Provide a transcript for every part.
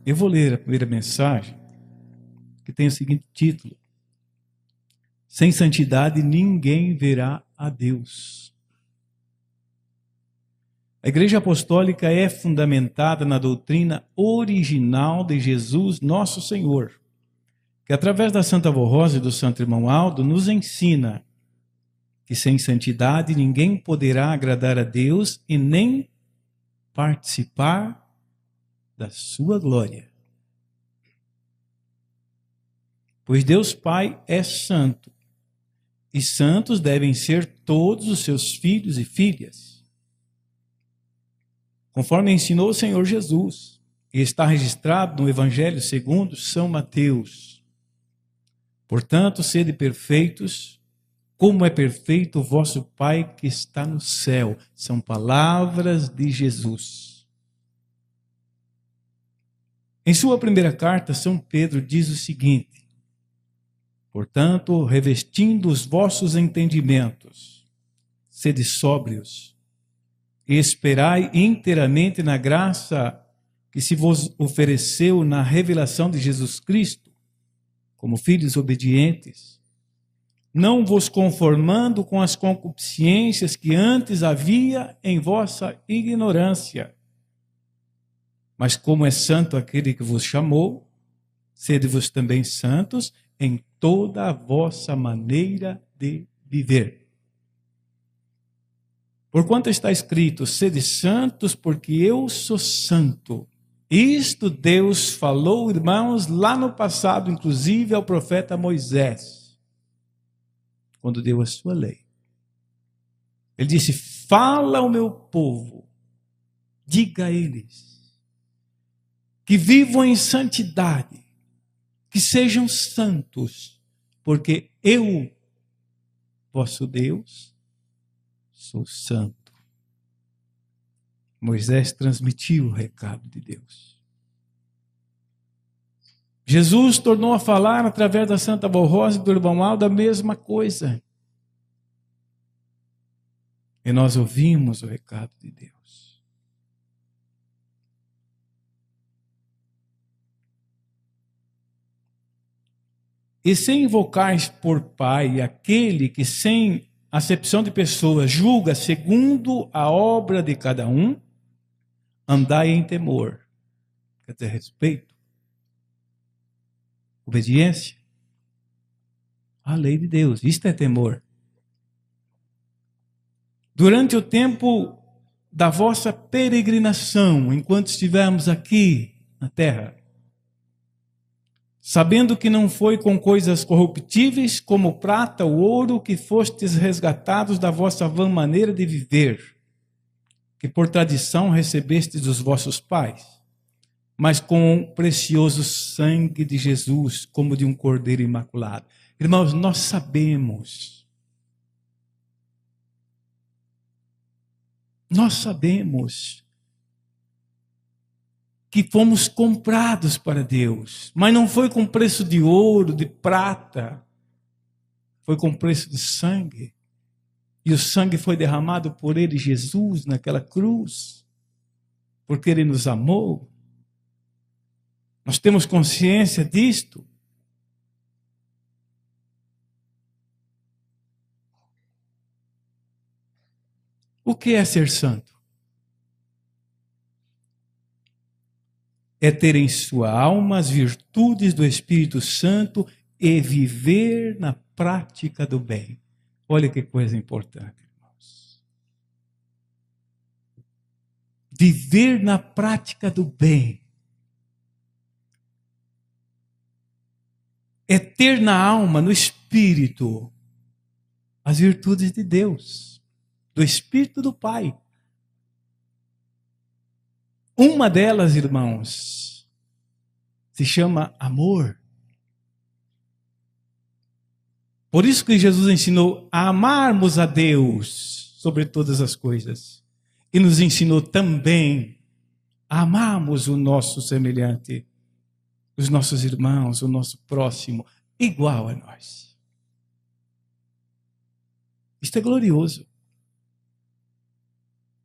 Eu vou ler a primeira mensagem, que tem o seguinte título: Sem santidade ninguém verá a Deus. A Igreja Apostólica é fundamentada na doutrina original de Jesus, nosso Senhor, que através da Santa Avó Rosa e do Santo Irmão Aldo nos ensina que sem santidade ninguém poderá agradar a Deus e nem participar da sua glória. Pois Deus Pai é santo, e santos devem ser todos os seus filhos e filhas, conforme ensinou o Senhor Jesus, e está registrado no Evangelho segundo São Mateus. Portanto, sede perfeitos, como é perfeito o vosso Pai que está no céu. São palavras de Jesus. Em sua primeira carta, São Pedro diz o seguinte: portanto, revestindo os vossos entendimentos, sede sóbrios, e esperai inteiramente na graça que se vos ofereceu na revelação de Jesus Cristo, como filhos obedientes, não vos conformando com as concupiscências que antes havia em vossa ignorância. Mas como é santo aquele que vos chamou, sede-vos também santos em toda a vossa maneira de viver. Porquanto está escrito, sede santos, porque eu sou santo. Isto Deus falou, irmãos, lá no passado, inclusive ao profeta Moisés, quando deu a sua lei. Ele disse: fala ao meu povo, diga a eles, que vivam em santidade, que sejam santos, porque eu, vosso Deus, sou santo. Moisés transmitiu o recado de Deus. Jesus tornou a falar através da Santa Avó Rosa e do Irmão Aldo a mesma coisa. E nós ouvimos o recado de Deus. E se invocais por Pai aquele que sem acepção de pessoas julga segundo a obra de cada um, andai em temor, quer dizer, respeito, obediência à lei de Deus. Isto é temor. Durante o tempo da vossa peregrinação, enquanto estivermos aqui na terra, sabendo que não foi com coisas corruptíveis, como prata ou ouro, que fostes resgatados da vossa vã maneira de viver, que por tradição recebestes dos vossos pais, mas com o precioso sangue de Jesus, como de um cordeiro imaculado. Irmãos, nós sabemos que fomos comprados para Deus, mas não foi com preço de ouro, de prata, foi com preço de sangue. E o sangue foi derramado por ele, Jesus, naquela cruz, porque ele nos amou. Nós temos consciência disto. O que é ser santo? É ter em sua alma as virtudes do Espírito Santo e viver na prática do bem. Olha que coisa importante, irmãos. Viver na prática do bem é ter na alma, no Espírito, as virtudes de Deus, do Espírito do Pai. Uma delas, irmãos, se chama amor. Por isso que Jesus ensinou a amarmos a Deus sobre todas as coisas. E nos ensinou também a amarmos o nosso semelhante, os nossos irmãos, o nosso próximo, igual a nós. Isto é glorioso.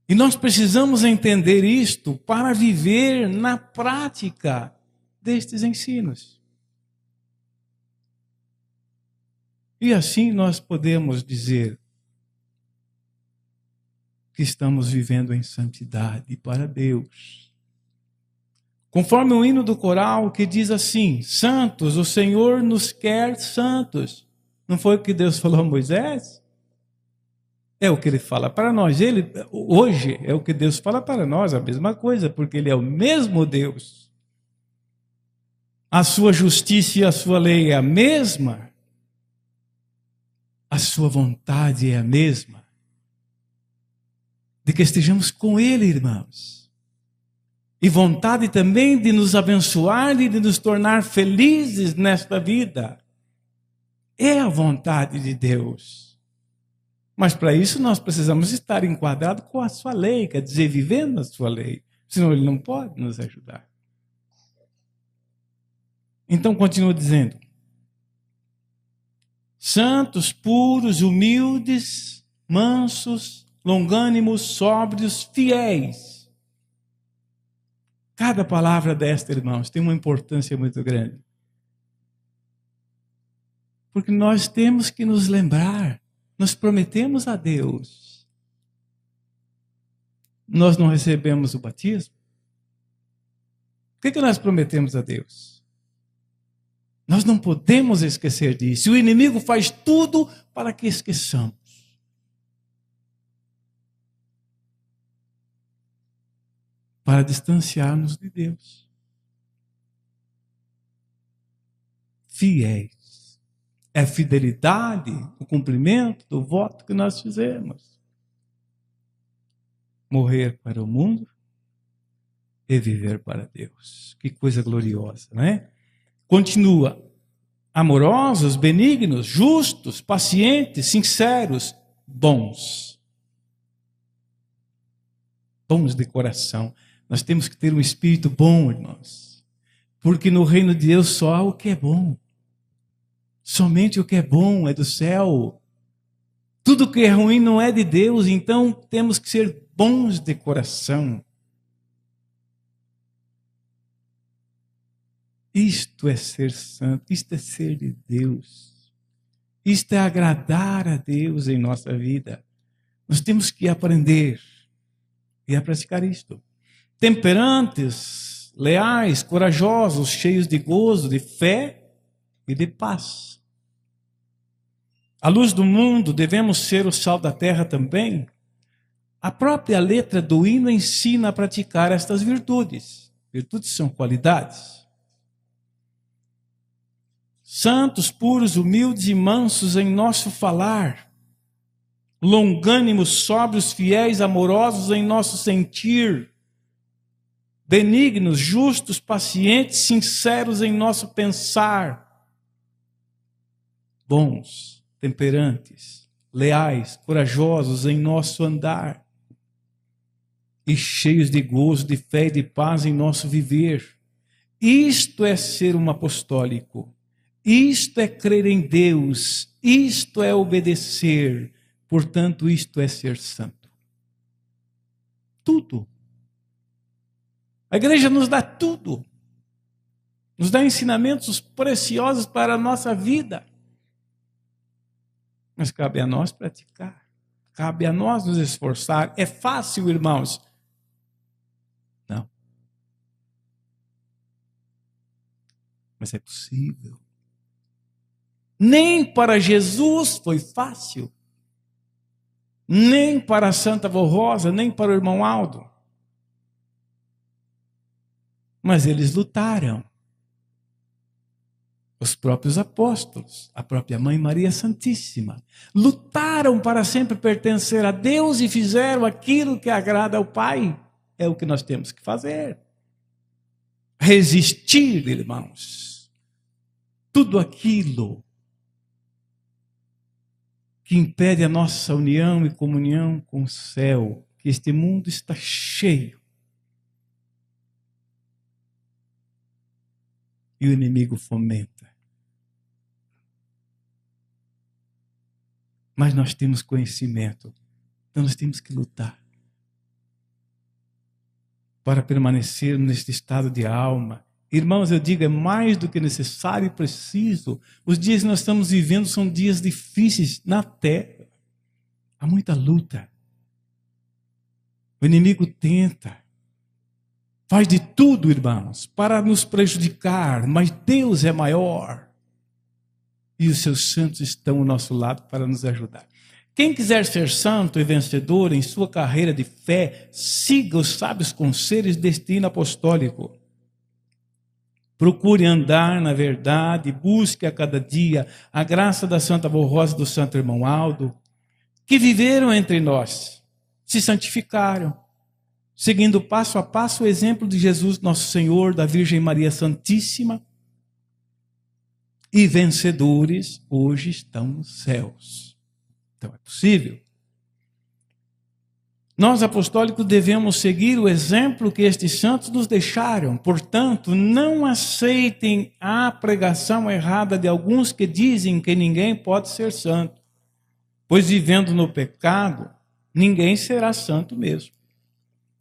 E nós precisamos entender isto para viver na prática destes ensinos. E assim nós podemos dizer que estamos vivendo em santidade para Deus. Conforme o hino do coral que diz assim: santos, o Senhor nos quer santos. Não foi o que Deus falou a Moisés? É o que ele fala para nós. Hoje é o que Deus fala para nós, a mesma coisa, porque ele é o mesmo Deus. A sua justiça e a sua lei é a mesma. A sua vontade é a mesma. De que estejamos com ele, irmãos. E vontade também de nos abençoar e de nos tornar felizes nesta vida. É a vontade de Deus. Mas para isso nós precisamos estar enquadrados com a sua lei, quer dizer, vivendo a sua lei. Senão ele não pode nos ajudar. Então continua dizendo: santos, puros, humildes, mansos, longânimos, sóbrios, fiéis. Cada palavra desta, irmãos, tem uma importância muito grande. Porque nós temos que nos lembrar, nós prometemos a Deus. Nós não recebemos o batismo? O que nós prometemos a Deus? Nós não podemos esquecer disso. O inimigo faz tudo para que esqueçamos. Para distanciar-nos de Deus. Fiéis. É fidelidade, o cumprimento do voto que nós fizemos. Morrer para o mundo e viver para Deus. Que coisa gloriosa, não é? Continua. Amorosos, benignos, justos, pacientes, sinceros, bons. Bons de coração. Nós temos que ter um espírito bom, irmãos. Porque no reino de Deus só há o que é bom. Somente o que é bom é do céu. Tudo que é ruim não é de Deus, então temos que ser bons de coração. Isto é ser santo, isto é ser de Deus. Isto é agradar a Deus em nossa vida. Nós temos que aprender e a praticar isto. Temperantes, leais, corajosos, cheios de gozo, de fé e de paz. A luz do mundo, devemos ser o sal da terra também. A própria letra do hino ensina a praticar estas virtudes. Virtudes são qualidades. Santos, puros, humildes e mansos em nosso falar. Longânimos, sóbrios, fiéis, amorosos em nosso sentir. Benignos, justos, pacientes, sinceros em nosso pensar. Bons, temperantes, leais, corajosos em nosso andar. E cheios de gozo, de fé e de paz em nosso viver. Isto é ser um apostólico. Isto é crer em Deus. Isto é obedecer. Portanto, isto é ser santo. Tudo. A igreja nos dá tudo. Nos dá ensinamentos preciosos para a nossa vida. Mas cabe a nós praticar. Cabe a nós nos esforçar. É fácil, irmãos? Não. Mas é possível. Nem para Jesus foi fácil. Nem para a Santa Vó Rosa, nem para o irmão Aldo. Mas eles lutaram. Os próprios apóstolos, a própria Mãe Maria Santíssima, lutaram para sempre pertencer a Deus e fizeram aquilo que agrada ao Pai. É o que nós temos que fazer. Resistir, irmãos. Tudo aquilo que impede a nossa união e comunhão com o céu, que este mundo está cheio. E o inimigo fomenta. Mas nós temos conhecimento, então nós temos que lutar para permanecer neste estado de alma Irmãos, eu digo, é mais do que necessário e preciso. Os dias que nós estamos vivendo são dias difíceis na terra. Há muita luta. O inimigo tenta. Faz de tudo, irmãos, para nos prejudicar, mas Deus é maior. E os seus santos estão ao nosso lado para nos ajudar. Quem quiser ser santo e vencedor em sua carreira de fé, siga os sábios conselhos deste hino apostólico. Procure andar na verdade, busque a cada dia a graça da Santa Avó Rosa e do Santo Irmão Aldo, que viveram entre nós, se santificaram, seguindo passo a passo o exemplo de Jesus, nosso Senhor, da Virgem Maria Santíssima, e vencedores hoje estão nos céus. Então é possível. Nós, apostólicos, devemos seguir o exemplo que estes santos nos deixaram. Portanto, não aceitem a pregação errada de alguns que dizem que ninguém pode ser santo, pois vivendo no pecado, ninguém será santo mesmo.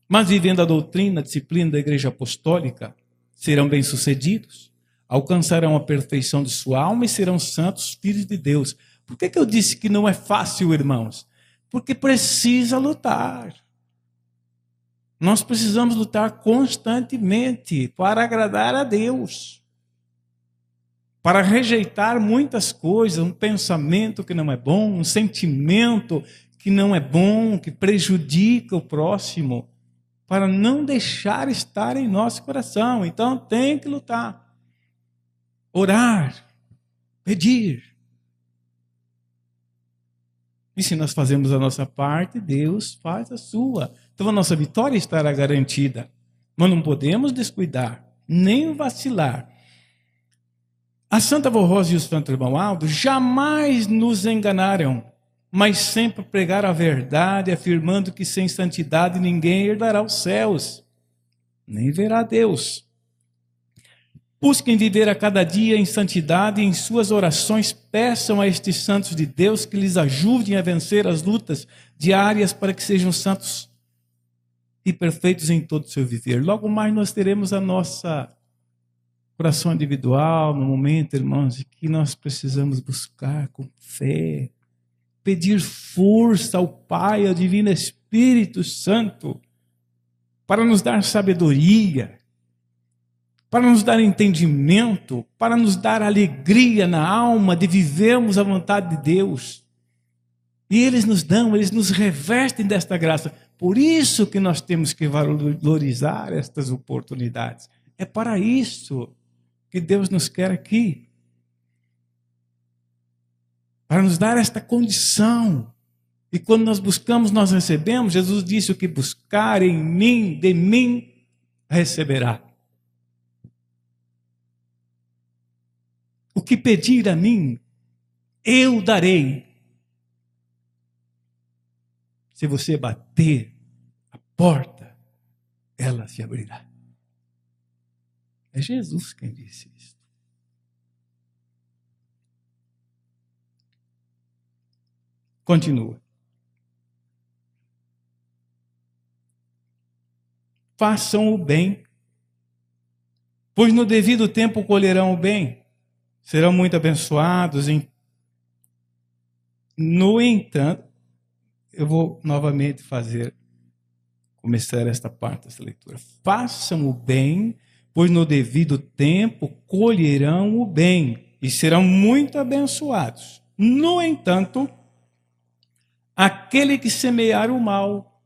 Mas vivendo a doutrina, a disciplina da Igreja Apostólica, serão bem-sucedidos, alcançarão a perfeição de sua alma e serão santos filhos de Deus. Por que eu disse que não é fácil, irmãos? Porque precisa lutar. Nós precisamos lutar constantemente para agradar a Deus. Para rejeitar muitas coisas, um pensamento que não é bom, um sentimento que não é bom, que prejudica o próximo, para não deixar estar em nosso coração. Então tem que lutar, orar, pedir. E se nós fazemos a nossa parte, Deus faz a sua. Então a nossa vitória estará garantida. Mas não podemos descuidar, nem vacilar. A Santa Avó Rosa e o Santo Irmão Aldo jamais nos enganaram, mas sempre pregaram a verdade, afirmando que sem santidade ninguém herdará os céus, nem verá Deus. Busquem viver a cada dia em santidade e em suas orações peçam a estes santos de Deus que lhes ajudem a vencer as lutas diárias para que sejam santos e perfeitos em todo o seu viver. Logo mais nós teremos a nossa oração individual, no momento, irmãos, em que nós precisamos buscar com fé, pedir força ao Pai, ao Divino Espírito Santo, para nos dar sabedoria, para nos dar entendimento, para nos dar alegria na alma de vivermos a vontade de Deus. E eles nos dão, eles nos revestem desta graça. Por isso que nós temos que valorizar estas oportunidades. É para isso que Deus nos quer aqui. Para nos dar esta condição. E quando nós buscamos, nós recebemos. Jesus disse: o que buscar em mim, de mim receberá. O que pedir a mim, eu darei. Se você bater a porta, ela se abrirá. É Jesus quem disse isso. Continua. Façam o bem, pois no devido tempo colherão o bem. Serão muito abençoados. No entanto, eu vou novamente começar esta parte dessa leitura. Façam o bem, pois no devido tempo colherão o bem e serão muito abençoados. No entanto, aquele que semear o mal,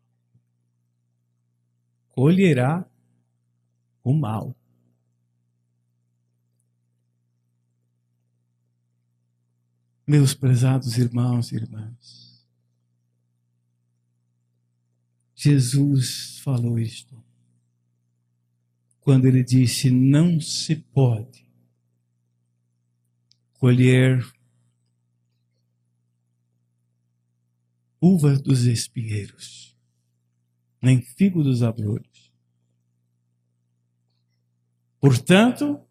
colherá o mal. Meus prezados irmãos e irmãs, Jesus falou isto quando ele disse: não se pode colher uvas dos espinheiros, nem figo dos abrolhos. Portanto,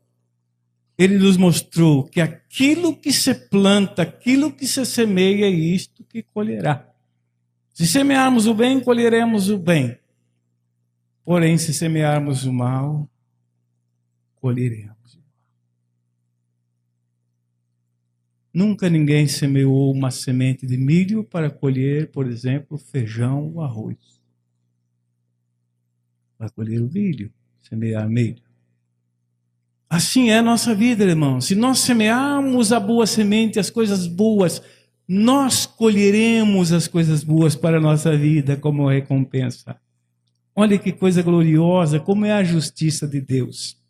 ele nos mostrou que aquilo que se planta, aquilo que se semeia, é isto que colherá. Se semearmos o bem, colheremos o bem. Porém, se semearmos o mal, colheremos. Nunca ninguém semeou uma semente de milho para colher, por exemplo, feijão ou arroz. Para colher o milho, semear milho. Assim é a nossa vida, irmãos. Se nós semearmos a boa semente, as coisas boas, nós colheremos as coisas boas para a nossa vida como recompensa. Olha que coisa gloriosa, como é a justiça de Deus.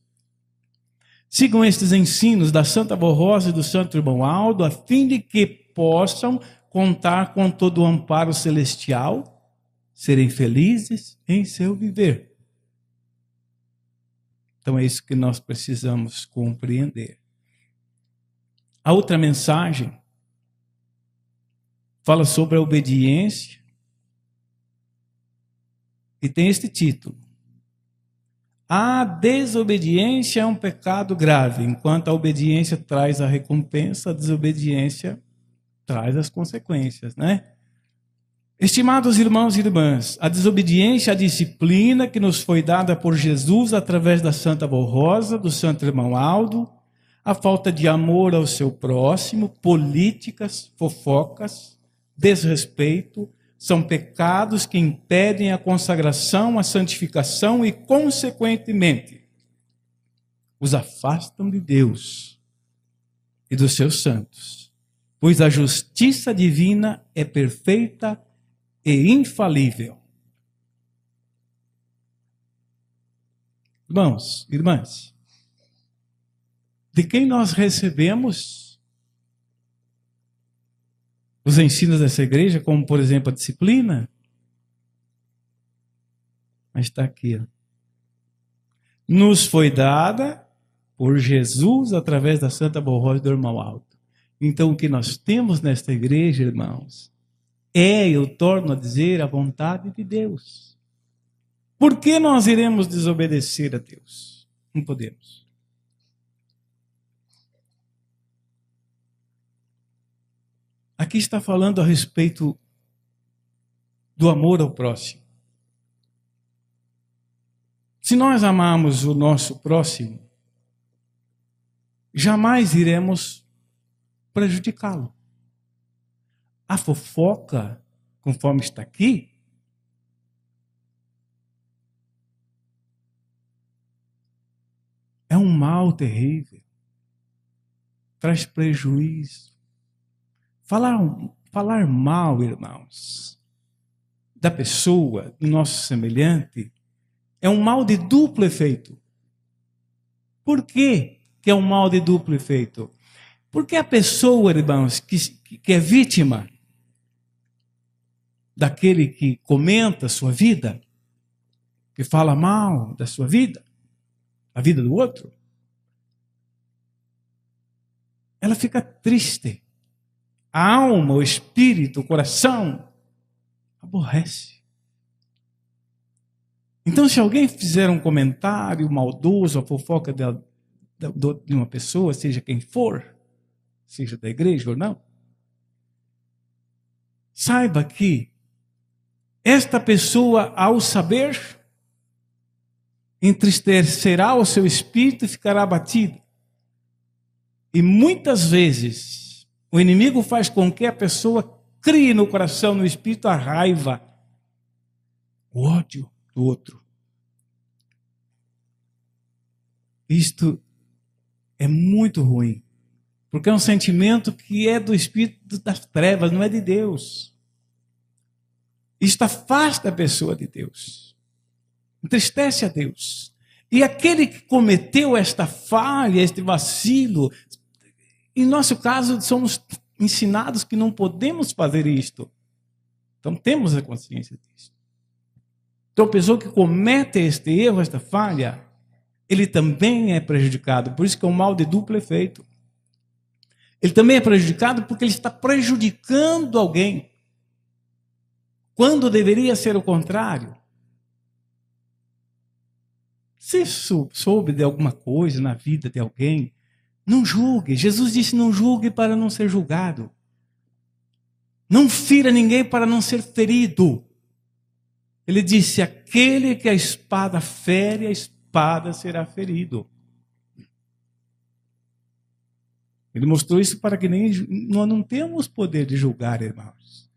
Sigam estes ensinos da Santa Avó Rosa e do Santo Irmão Aldo, a fim de que possam contar com todo o amparo celestial, serem felizes em seu viver. Então é isso que nós precisamos compreender. A outra mensagem fala sobre a obediência e tem este título: a desobediência é um pecado grave, enquanto a obediência traz a recompensa, a desobediência traz as consequências, né? Estimados irmãos e irmãs, a desobediência à disciplina que nos foi dada por Jesus através da Santa Avó Rosa, do Santo Irmão Aldo, a falta de amor ao seu próximo, políticas, fofocas, desrespeito, são pecados que impedem a consagração, a santificação e, consequentemente, os afastam de Deus e dos seus santos, pois a justiça divina é perfeita e infalível. Irmãos, irmãs, de quem nós recebemos os ensinos dessa igreja, como, por exemplo, a disciplina? Mas está aqui. Ó. Nos foi dada por Jesus através da Santa Avó Rosa do Irmão Aldo. Então, o que nós temos nesta igreja, irmãos, eu torno a dizer, a vontade de Deus. Por que nós iremos desobedecer a Deus? Não podemos. Aqui está falando a respeito do amor ao próximo. Se nós amarmos o nosso próximo, jamais iremos prejudicá-lo. A fofoca, conforme está aqui, é um mal terrível. Traz prejuízo. Falar mal, irmãos, da pessoa, do nosso semelhante, é um mal de duplo efeito. Por quê que é um mal de duplo efeito? Porque a pessoa, irmãos, que é vítima daquele que comenta a sua vida, que fala mal da sua vida, a vida do outro, ela fica triste. A alma, o espírito, o coração aborrece. Então, se alguém fizer um comentário maldoso, a fofoca de uma pessoa, seja quem for, seja da igreja ou não, saiba que esta pessoa, ao saber, entristecerá o seu espírito e ficará abatido. E muitas vezes o inimigo faz com que a pessoa crie no coração, no espírito, a raiva, o ódio do outro. Isto é muito ruim, porque é um sentimento que é do espírito das trevas, não é de Deus. Isto afasta a pessoa de Deus, entristece a Deus. E aquele que cometeu esta falha, este vacilo, em nosso caso, somos ensinados que não podemos fazer isto. Então temos a consciência disso. Então a pessoa que comete este erro, esta falha, ele também é prejudicado. Por isso que é um mal de duplo efeito. Ele também é prejudicado porque ele está prejudicando alguém, quando deveria ser o contrário. Se soube de alguma coisa na vida de alguém, não julgue. Jesus disse: não julgue para não ser julgado. Não fira ninguém para não ser ferido. Ele disse: aquele que a espada fere, a espada será ferido. Ele mostrou isso para que nem nós não temos poder de julgar, irmãos.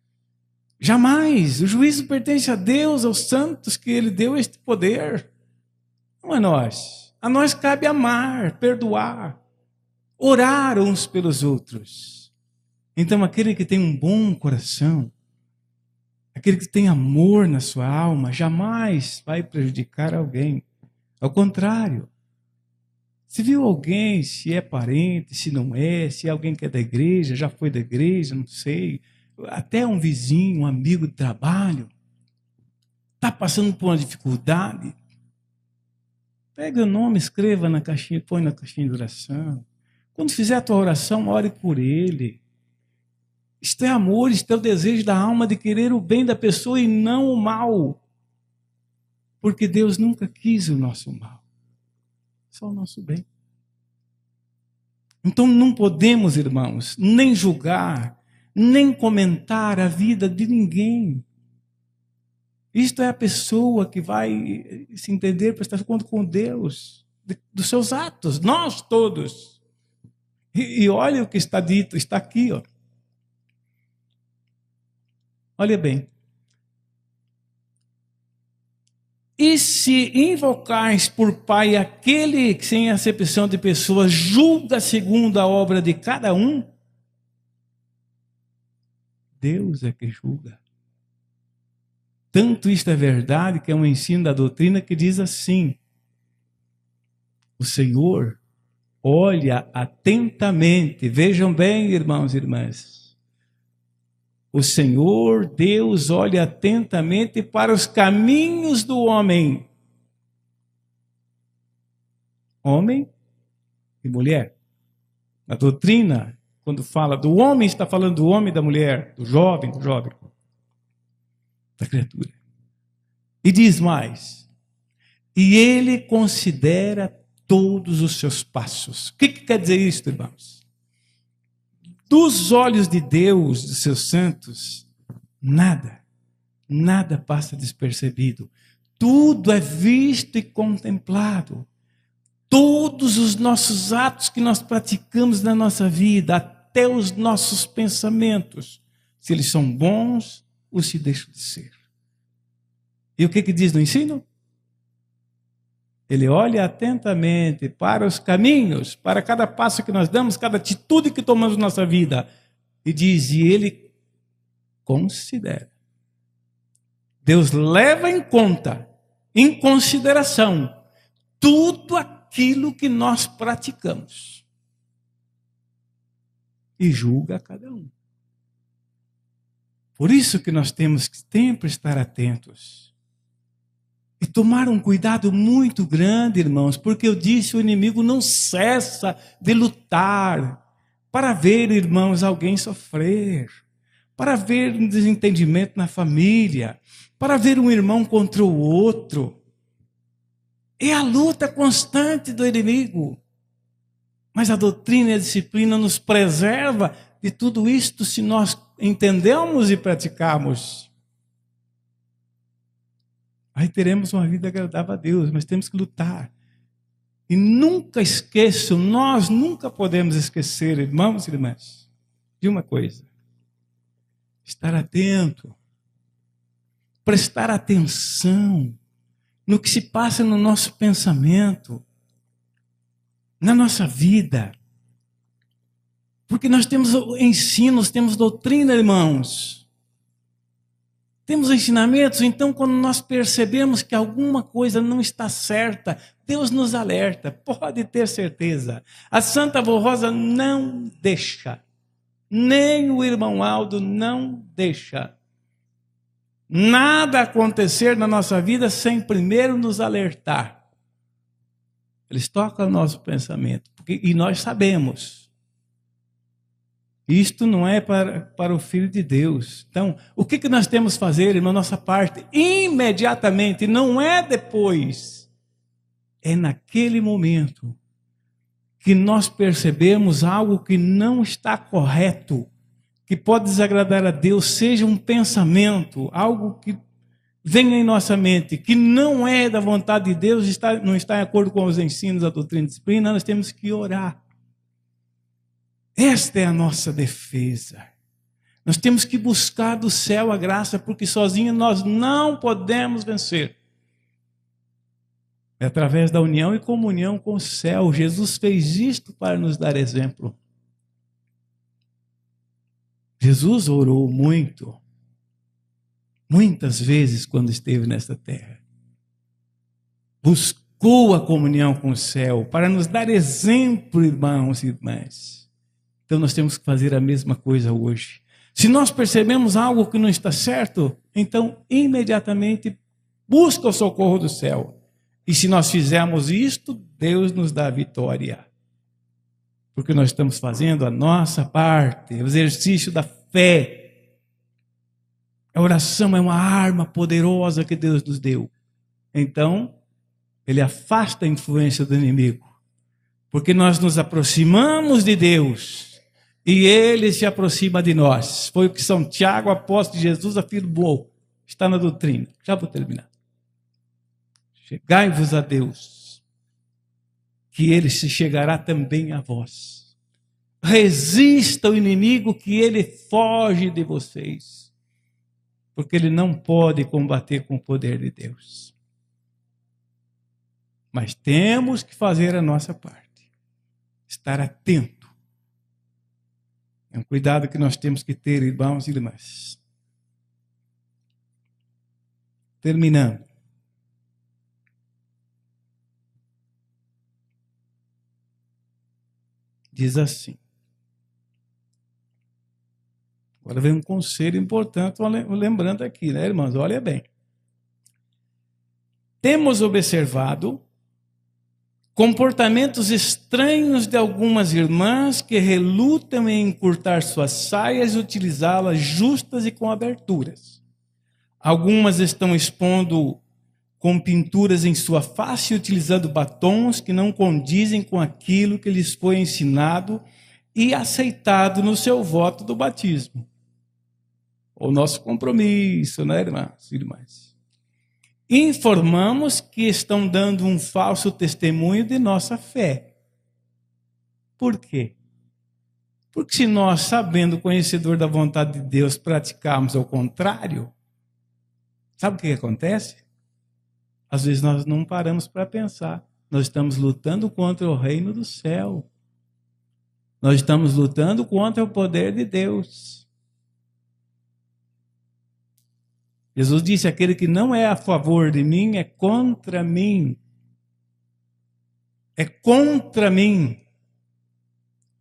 Jamais. O juízo pertence a Deus, aos santos que Ele deu este poder. Não a nós. A nós cabe amar, perdoar, orar uns pelos outros. Então, aquele que tem um bom coração, aquele que tem amor na sua alma, jamais vai prejudicar alguém. Ao contrário, se viu alguém, se é parente, se não é, se é alguém que é da igreja, já foi da igreja, não sei, até um vizinho, um amigo de trabalho, está passando por uma dificuldade, pega o nome, escreva na caixinha, põe na caixinha de oração. Quando fizer a tua oração, ore por ele. Isto é amor, isto é o desejo da alma de querer o bem da pessoa e não o mal. Porque Deus nunca quis o nosso mal, só o nosso bem. Então não podemos, irmãos, nem julgar, nem comentar a vida de ninguém. Isto é a pessoa que vai se entender, prestar conta com Deus, dos seus atos, nós todos. E olha o que está dito, está aqui, ó. Olha bem. E se invocais por Pai aquele que, sem acepção de pessoas, julga segundo a obra de cada um, Deus é que julga. Tanto isto é verdade que é um ensino da doutrina que diz assim: o Senhor olha atentamente, vejam bem, irmãos e irmãs, o Senhor, Deus, olha atentamente para os caminhos do homem. Homem e mulher. A doutrina, quando fala do homem, está falando do homem e da mulher, do jovem, da criatura. E diz mais: e ele considera todos os seus passos. O que quer dizer isso, irmãos? Dos olhos de Deus, dos seus santos, nada passa despercebido. Tudo é visto e contemplado. Todos os nossos atos que nós praticamos na nossa vida, até os nossos pensamentos, se eles são bons ou se deixam de ser. E o que diz no ensino? Ele olha atentamente para os caminhos, para cada passo que nós damos, cada atitude que tomamos na nossa vida. E diz, e ele considera. Deus leva em conta, em consideração, tudo aquilo que nós praticamos. E julga cada um. Por isso que nós temos que sempre estar atentos. E tomar um cuidado muito grande, irmãos, porque eu disse, o inimigo não cessa de lutar para ver, irmãos, alguém sofrer, para ver um desentendimento na família, para ver um irmão contra o outro. É a luta constante do inimigo. Mas a doutrina e a disciplina nos preserva de tudo isto se nós entendemos e praticamos. Aí teremos uma vida agradável a Deus, mas temos que lutar. E nunca esqueçam, nós nunca podemos esquecer, irmãos e irmãs, de uma coisa: estar atento, prestar atenção no que se passa no nosso pensamento, na nossa vida. Porque nós temos ensinos, temos doutrina, irmãos. Temos ensinamentos, então quando nós percebemos que alguma coisa não está certa, Deus nos alerta, pode ter certeza. A Santa Avó Rosa não deixa, nem o irmão Aldo não deixa nada acontecer na nossa vida sem primeiro nos alertar. Eles tocam o nosso pensamento, e nós sabemos. Isto não é para o Filho de Deus. Então, o que nós temos que fazer, irmão, nossa parte, imediatamente, não é depois, é naquele momento que nós percebemos algo que não está correto, que pode desagradar a Deus, seja um pensamento, algo que venha em nossa mente, que não é da vontade de Deus, não está em acordo com os ensinos da doutrina e disciplina, nós temos que orar. Esta é a nossa defesa. Nós temos que buscar do céu a graça, porque sozinhos nós não podemos vencer. É através da união e comunhão com o céu. Jesus fez isto para nos dar exemplo. Jesus orou muito, muitas vezes quando esteve nesta terra. Buscou a comunhão com o céu para nos dar exemplo, irmãos e irmãs. Então nós temos que fazer a mesma coisa hoje. Se nós percebemos algo que não está certo, então imediatamente busca o socorro do céu. E se nós fizermos isto, Deus nos dá a vitória. Porque nós estamos fazendo a nossa parte, o exercício da fé. A oração é uma arma poderosa que Deus nos deu. Então, Ele afasta a influência do inimigo. Porque nós nos aproximamos de Deus e Ele se aproxima de nós. Foi o que São Tiago, apóstolo de Jesus, afirmou. Está na doutrina. Já vou terminar. Chegai-vos a Deus, que Ele se chegará também a vós. Resista ao inimigo, que ele foge de vocês. Porque ele não pode combater com o poder de Deus. Mas temos que fazer a nossa parte. Estar atento. É um cuidado que nós temos que ter, irmãos e irmãs. Terminando. Diz assim. Agora vem um conselho importante, lembrando aqui, né, irmãos? Olha bem. Temos observado comportamentos estranhos de algumas irmãs que relutam em encurtar suas saias e utilizá-las justas e com aberturas. Algumas estão expondo com pinturas em sua face, utilizando batons que não condizem com aquilo que lhes foi ensinado e aceitado no seu voto do batismo. O nosso compromisso, né, irmãos e irmãs? Informamos que estão dando um falso testemunho de nossa fé. Por quê? Porque se nós, sabendo, conhecedor da vontade de Deus, praticarmos ao contrário, sabe o que acontece? Às vezes nós não paramos para pensar. Nós estamos lutando contra o reino do céu. Nós estamos lutando contra o poder de Deus. Jesus disse, aquele que não é a favor de mim é contra mim. É contra mim.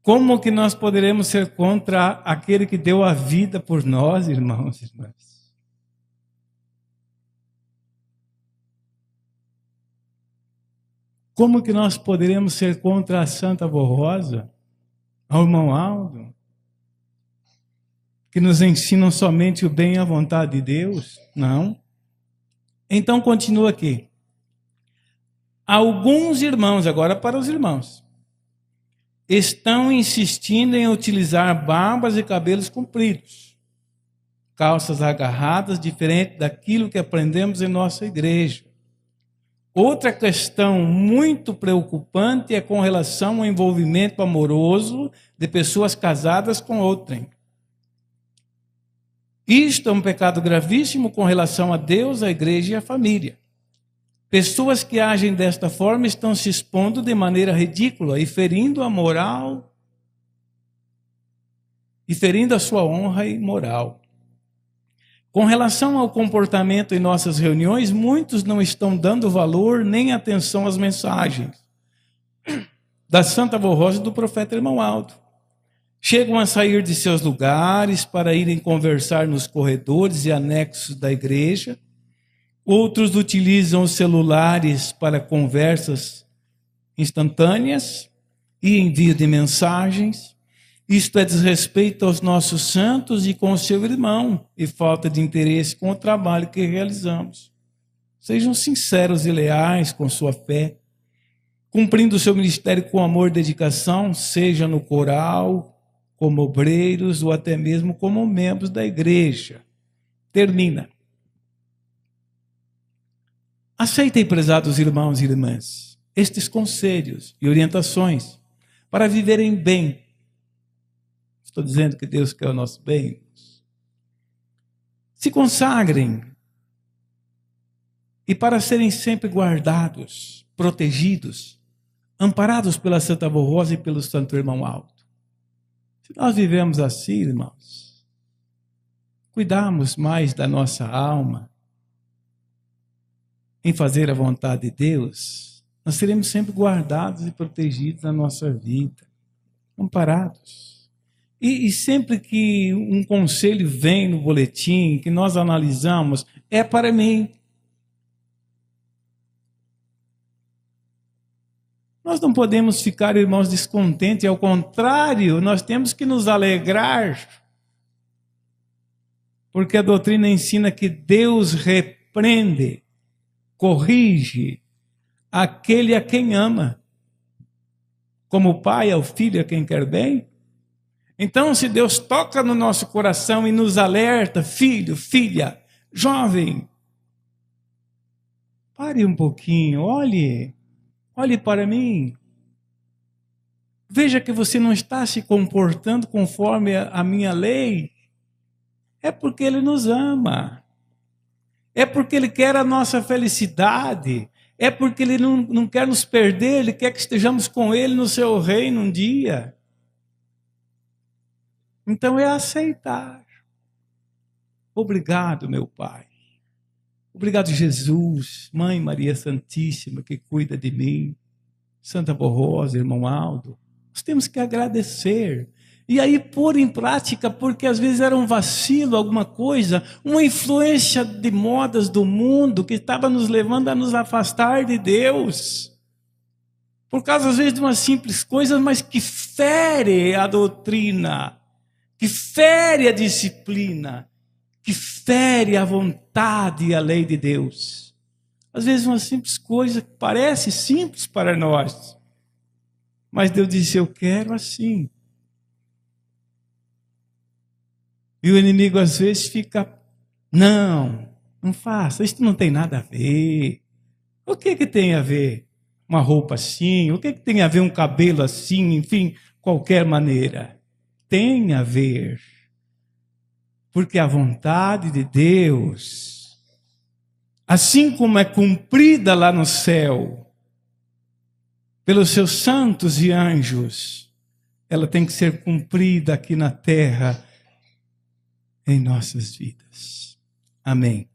Como que nós poderemos ser contra aquele que deu a vida por nós, irmãos e irmãs? Como que nós poderemos ser contra a Santa Avó Rosa, ao irmão Aldo, que nos ensinam somente o bem e a vontade de Deus? Não. Então continua aqui. Alguns irmãos, agora para os irmãos, estão insistindo em utilizar barbas e cabelos compridos, calças agarradas, diferente daquilo que aprendemos em nossa igreja. Outra questão muito preocupante é com relação ao envolvimento amoroso de pessoas casadas com outrem. Isto é um pecado gravíssimo com relação a Deus, a igreja e a família. Pessoas que agem desta forma estão se expondo de maneira ridícula e ferindo a moral, e ferindo a sua honra e moral. Com relação ao comportamento em nossas reuniões, muitos não estão dando valor nem atenção às mensagens da Santa Avó Rosa e do profeta Irmão Aldo. Chegam a sair de seus lugares para irem conversar nos corredores e anexos da igreja. Outros utilizam os celulares para conversas instantâneas e envio de mensagens. Isto é desrespeito aos nossos santos e com o seu irmão e falta de interesse com o trabalho que realizamos. Sejam sinceros e leais com sua fé, cumprindo o seu ministério com amor e dedicação, seja no coral, como obreiros ou até mesmo como membros da igreja. Termina. Aceitem, prezados irmãos e irmãs, estes conselhos e orientações para viverem bem Estou dizendo que Deus quer o nosso bem. Se consagrem. E para serem sempre guardados, protegidos, amparados pela Santa Avó Rosa e pelo Santo Irmão Alto. Se nós vivemos assim, irmãos, cuidarmos mais da nossa alma, em fazer a vontade de Deus, nós seremos sempre guardados e protegidos na nossa vida, amparados. E sempre que um conselho vem no boletim, que nós analisamos, é para mim. Nós não podemos ficar, irmãos, descontentes, ao contrário, nós temos que nos alegrar, porque a doutrina ensina que Deus repreende, corrige aquele a quem ama, como o pai ao filho a quem quer bem. Então, se Deus toca no nosso coração e nos alerta, filho, filha, jovem, pare um pouquinho, olhe para mim. Veja que você não está se comportando conforme a minha lei. É porque Ele nos ama. É porque Ele quer a nossa felicidade. É porque Ele não quer nos perder. Ele quer que estejamos com Ele no seu reino um dia. Então é aceitar. Obrigado, meu Pai. Obrigado, Jesus, Mãe Maria Santíssima, que cuida de mim, Santa Avó Rosa, Irmão Aldo. Nós temos que agradecer. E aí pôr em prática, porque às vezes era um vacilo, alguma coisa, uma influência de modas do mundo que estava nos levando a nos afastar de Deus. Por causa, às vezes, de uma simples coisa, mas que fere a doutrina, que fere a disciplina, que fere a vontade e a lei de Deus. Às vezes uma simples coisa que parece simples para nós, mas Deus disse, eu quero assim. E o inimigo às vezes fica, não faça, isso não tem nada a ver. O que tem a ver uma roupa assim? O que tem a ver um cabelo assim? Enfim, qualquer maneira. Tem a ver. Porque a vontade de Deus, assim como é cumprida lá no céu, pelos seus santos e anjos, ela tem que ser cumprida aqui na terra, em nossas vidas. Amém.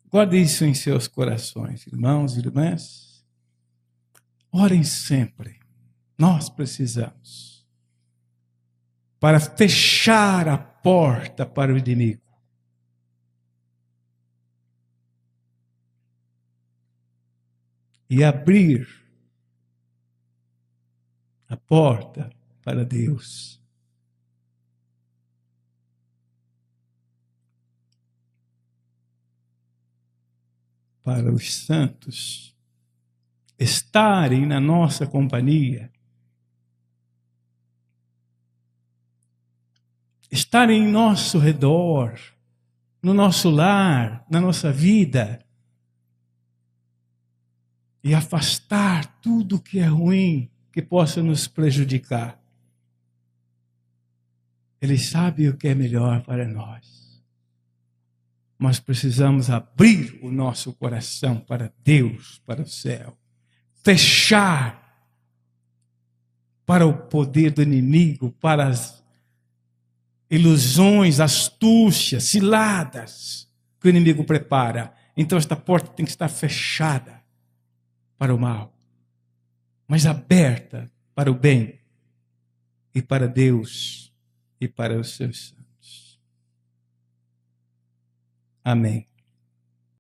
Guarde isso em seus corações, irmãos e irmãs. Orem sempre. Nós precisamos. Para fechar a porta para o inimigo. E abrir a porta para Deus. Para os santos estarem na nossa companhia. Estarem em nosso redor, no nosso lar, na nossa vida. E afastar tudo que é ruim, que possa nos prejudicar. Ele sabe o que é melhor para nós. Mas precisamos abrir o nosso coração para Deus, para o céu. Fechar para o poder do inimigo, para as ilusões, astúcias, ciladas que o inimigo prepara. Então esta porta tem que estar fechada para o mal, mas aberta para o bem e para Deus e para os seus santos. Amém.